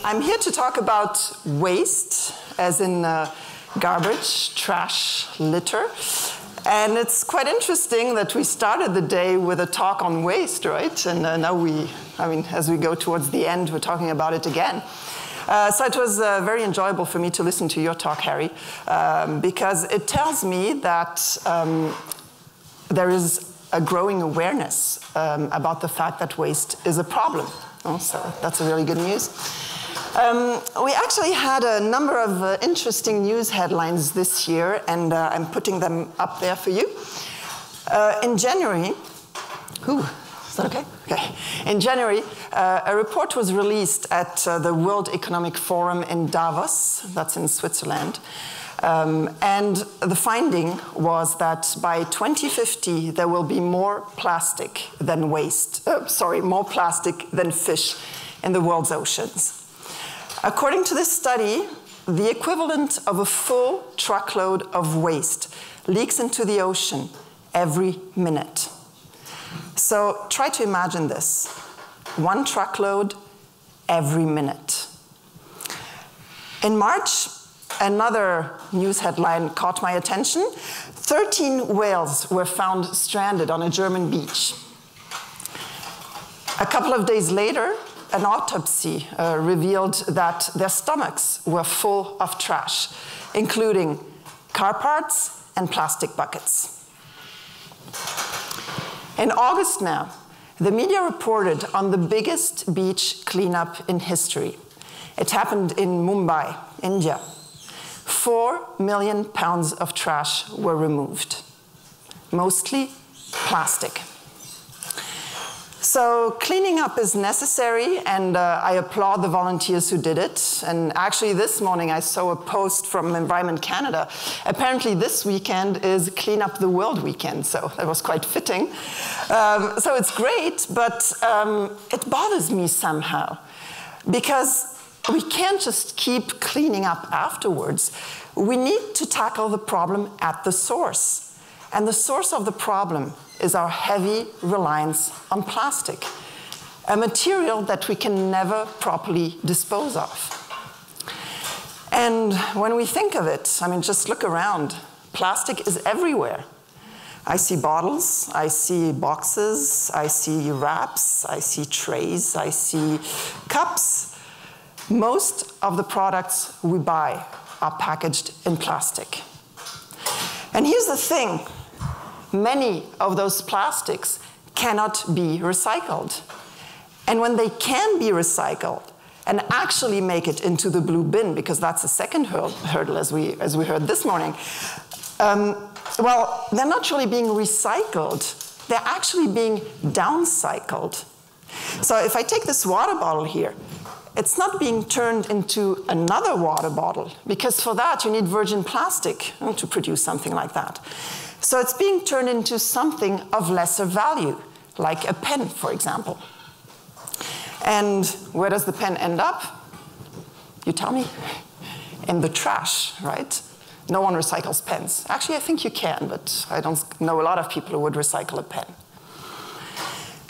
I'm here to talk about waste, as in garbage, trash, litter. And it's quite interesting that we started the day with a talk on waste, right? And now as we go towards the end, we're talking about it again. So it was very enjoyable for me to listen to your talk, Harry, because it tells me that there is a growing awareness about the fact that waste is a problem. So that's a really good news. We actually had a number of interesting news headlines this year, and I'm putting them up there for you. In January, is that okay? Okay. In January, a report was released at the World Economic Forum in Davos, that's in Switzerland, and the finding was that by 2050 there will be more plastic than more plastic than fish in the world's oceans. According to this study, the equivalent of a full truckload of waste leaks into the ocean every minute. So try to imagine this. 1 truckload every minute. In March, another news headline caught my attention. 13 whales were found stranded on a German beach. A couple of days later, an autopsy revealed that their stomachs were full of trash, including car parts and plastic buckets. In August now, the media reported on the biggest beach cleanup in history. It happened in Mumbai, India. 4 million pounds of trash were removed, mostly plastic. So cleaning up is necessary, and I applaud the volunteers who did it. And actually this morning I saw a post from Environment Canada. Apparently this weekend is Clean Up the World weekend, so that was quite fitting. So it's great, but it bothers me somehow, because we can't just keep cleaning up afterwards. We need to tackle the problem at the source. And the source of the problem is our heavy reliance on plastic, a material that we can never properly dispose of. And when we think of it, just look around. Plastic is everywhere. I see bottles, I see boxes, I see wraps, I see trays, I see cups. Most of the products we buy are packaged in plastic. And here's the thing. Many of those plastics cannot be recycled. And when they can be recycled and actually make it into the blue bin, because that's the second hurdle as we heard this morning, well, they're not really being recycled, they're actually being downcycled. So if I take this water bottle here, it's not being turned into another water bottle, because for that you need virgin plastic to produce something like that. So it's being turned into something of lesser value, like a pen, for example. And where does the pen end up? You tell me. In the trash, right? No one recycles pens. Actually, I think you can, but I don't know a lot of people who would recycle a pen.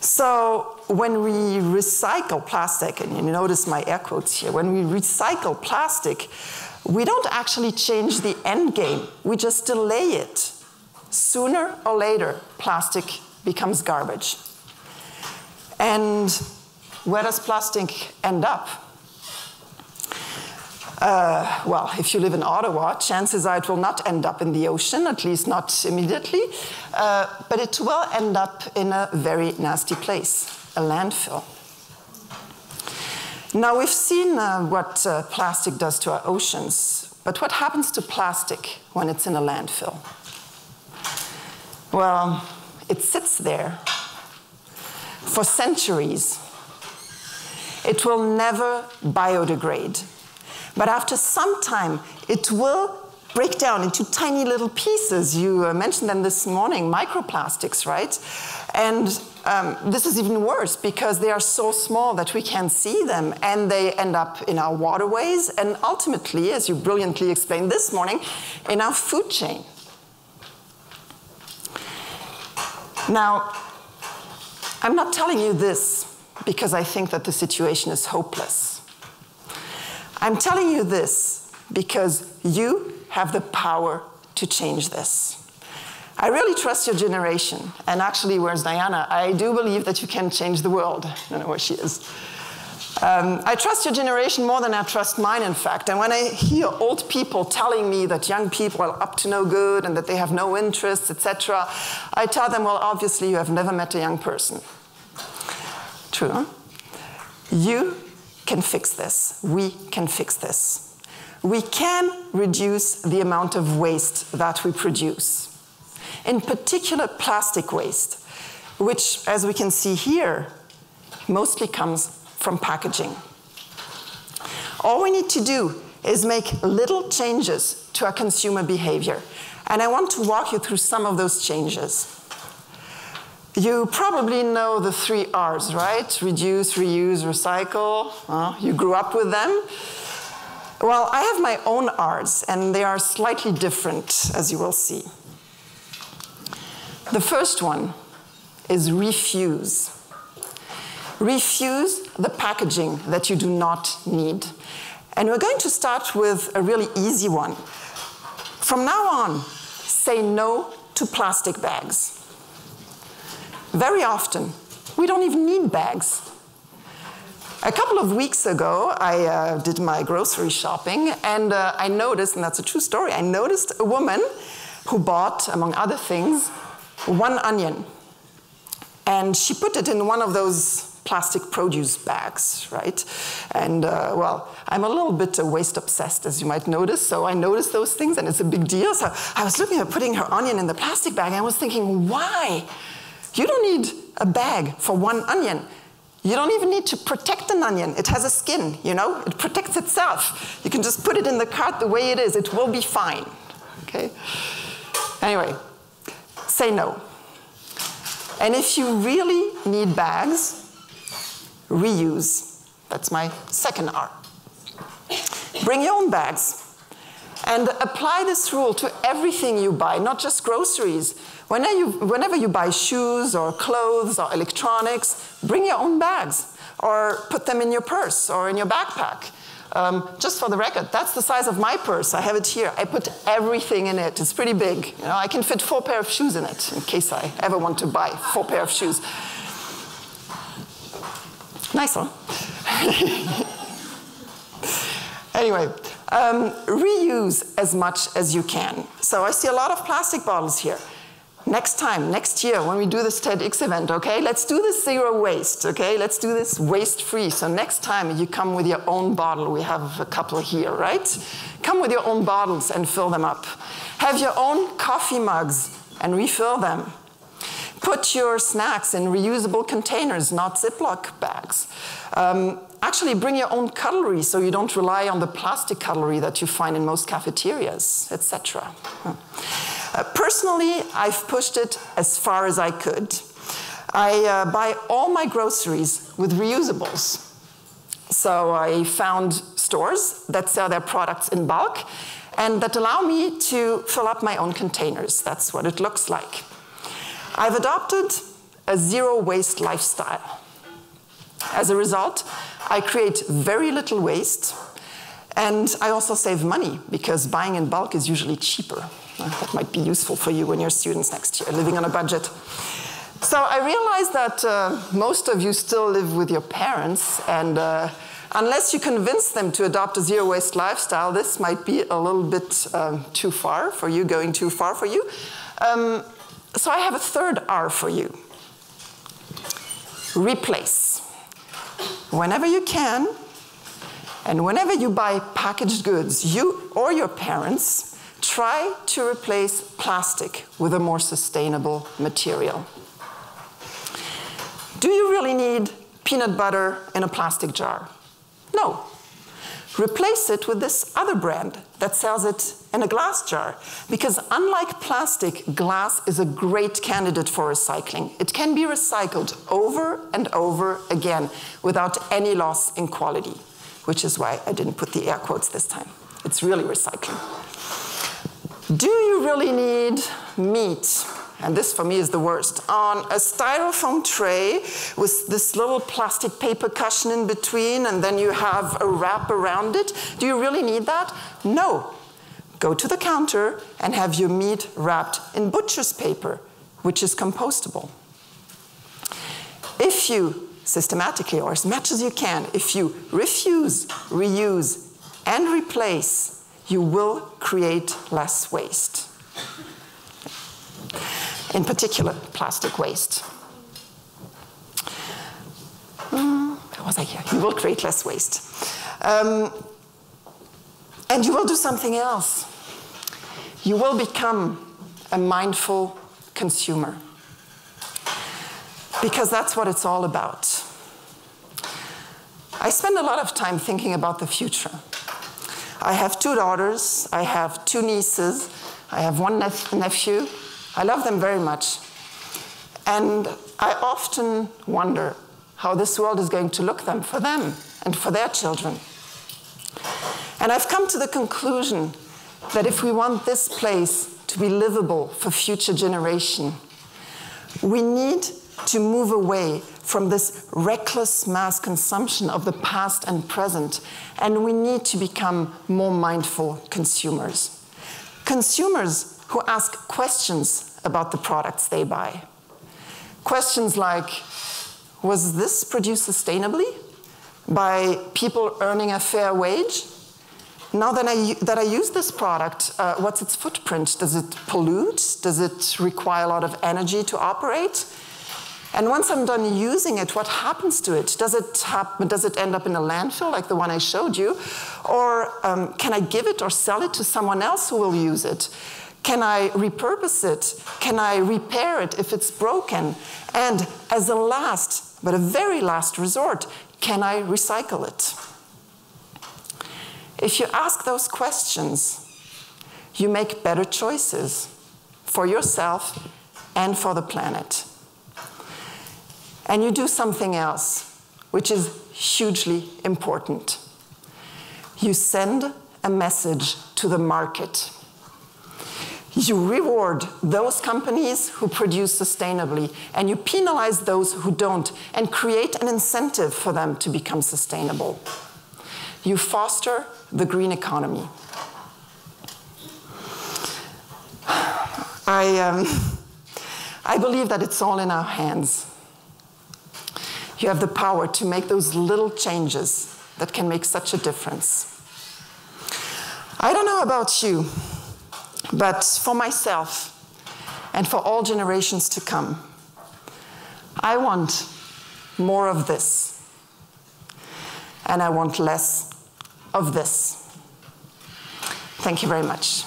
So when we recycle plastic, and you notice my air quotes here, when we recycle plastic, we don't actually change the end game. We just delay it. Sooner or later, plastic becomes garbage. And where does plastic end up? Well, if you live in Ottawa, chances are it will not end up in the ocean, at least not immediately, but it will end up in a very nasty place, a landfill. Now, we've seen what plastic does to our oceans, but what happens to plastic when it's in a landfill? Well, it sits there for centuries. It will never biodegrade. But after some time, it will break down into tiny little pieces. You mentioned them this morning, microplastics, right? And this is even worse because they are so small that we can't see them, and they end up in our waterways and ultimately, as you brilliantly explained this morning, in our food chain. Now, I'm not telling you this because I think that the situation is hopeless. I'm telling you this because you have the power to change this. I really trust your generation. And actually, where's Diana? I do believe that you can change the world. I don't know where she is. I trust your generation more than I trust mine, in fact. And when I hear old people telling me that young people are up to no good and that they have no interests, etc., I tell them, well, obviously, you have never met a young person. True, huh? You can fix this. We can fix this. We can reduce the amount of waste that we produce. In particular, plastic waste, which, as we can see here, mostly comes from packaging. All we need to do is make little changes to our consumer behavior. And I want to walk you through some of those changes. You probably know the 3 R's, right? Reduce, reuse, recycle. You grew up with them. Well, I have my own R's, and they are slightly different, as you will see. The first one is refuse. Refuse the packaging that you do not need. And we're going to start with a really easy one. From now on, say no to plastic bags. Very often, we don't even need bags. A couple of weeks ago, I did my grocery shopping, and I noticed, and that's a true story, I noticed a woman who bought, among other things, 1 onion. And she put it in one of those plastic produce bags, right? And, well, I'm a little bit waste obsessed, as you might notice, so I noticed those things, and it's a big deal. So I was looking at putting her onion in the plastic bag, and I was thinking, why? You don't need a bag for 1 onion. You don't even need to protect an onion. It has a skin, you know? It protects itself. You can just put it in the cart the way it is. It will be fine, okay? Anyway, say no. And if you really need bags, reuse. That's my second R. Bring your own bags. And apply this rule to everything you buy, not just groceries. Whenever you buy shoes or clothes or electronics, bring your own bags. Or put them in your purse or in your backpack. Just for the record, that's the size of my purse. I have it here. I put everything in it. It's pretty big. You know, I can fit 4 pairs of shoes in it, in case I ever want to buy 4 pairs of shoes. Nice, huh? Anyway, reuse as much as you can. So I see a lot of plastic bottles here. Next time, next year, when we do this TEDx event, okay, let's do this zero waste, okay? Let's do this waste-free. So next time you come with your own bottle. We have a couple here, right? Come with your own bottles and fill them up. Have your own coffee mugs and refill them. Put your snacks in reusable containers, not Ziploc bags. Actually, bring your own cutlery so you don't rely on the plastic cutlery that you find in most cafeterias, etc. Personally, I've pushed it as far as I could. I buy all my groceries with reusables. So I found stores that sell their products in bulk and that allow me to fill up my own containers. That's what it looks like. I've adopted a zero-waste lifestyle. As a result, I create very little waste, and I also save money, because buying in bulk is usually cheaper. That might be useful for you when you're students next year, living on a budget. So I realized that most of you still live with your parents, and unless you convince them to adopt a zero-waste lifestyle, this might be a little bit too far for you, going too far for you. So I have a third R for you. Replace. Whenever you can, and whenever you buy packaged goods, you or your parents, try to replace plastic with a more sustainable material. Do you really need peanut butter in a plastic jar? No. Replace it with this other brand that sells it in a glass jar. Because unlike plastic, glass is a great candidate for recycling. It can be recycled over and over again without any loss in quality, which is why I didn't put the air quotes this time. It's really recycling. Do you really need meat and this for me is the worst, on a styrofoam tray with this little plastic paper cushion in between, and then you have a wrap around it. Do you really need that? No. Go to the counter and have your meat wrapped in butcher's paper, which is compostable. If you systematically, or as much as you can, if you refuse, reuse, and replace, you will create less waste. In particular, plastic waste. Where was I here? You will create less waste. And you will do something else. You will become a mindful consumer. Because that's what it's all about. I spend a lot of time thinking about the future. I have 2 daughters, I have 2 nieces, I have 1 nephew. I love them very much. And I often wonder how this world is going to look for them and for their children. And I've come to the conclusion that if we want this place to be livable for future generations, we need to move away from this reckless mass consumption of the past and present, and we need to become more mindful consumers. Consumers who ask questions about the products they buy. Questions like, was this produced sustainably by people earning a fair wage? Now that I use this product, what's its footprint? Does it pollute? Does it require a lot of energy to operate? And once I'm done using it, what happens to it? Does it end up in a landfill like the one I showed you? Or can I give it or sell it to someone else who will use it? Can I repurpose it? Can I repair it if it's broken? And as a last, but a very last resort, can I recycle it? If you ask those questions, you make better choices for yourself and for the planet. And you do something else, which is hugely important. You send a message to the market. You reward those companies who produce sustainably, and you penalize those who don't, and create an incentive for them to become sustainable. You foster the green economy. I believe that it's all in our hands. You have the power to make those little changes that can make such a difference. I don't know about you, but for myself and for all generations to come, I want more of this, and I want less of this. Thank you very much.